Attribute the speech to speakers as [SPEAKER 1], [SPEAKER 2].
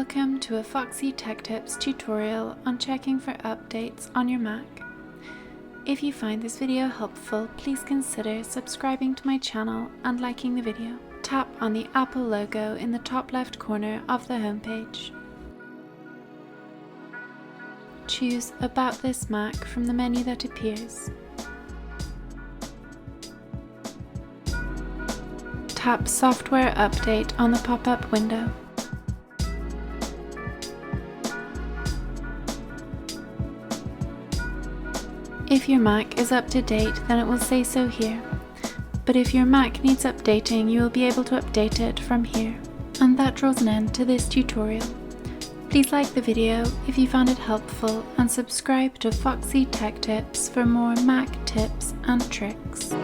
[SPEAKER 1] Welcome to a Foxy Tech Tips tutorial on checking for updates on your Mac. If you find this video helpful, please consider subscribing to my channel and liking the video. Tap on the Apple logo in the top left corner of the homepage. Choose About This Mac from the menu that appears. Tap Software Update on the pop-up window. If your Mac is up to date, then it will say so here. But if your Mac needs updating, you will be able to update it from here. And that draws an end to this tutorial. Please like the video if you found it helpful and subscribe to Foxy Tech Tips for more Mac tips and tricks.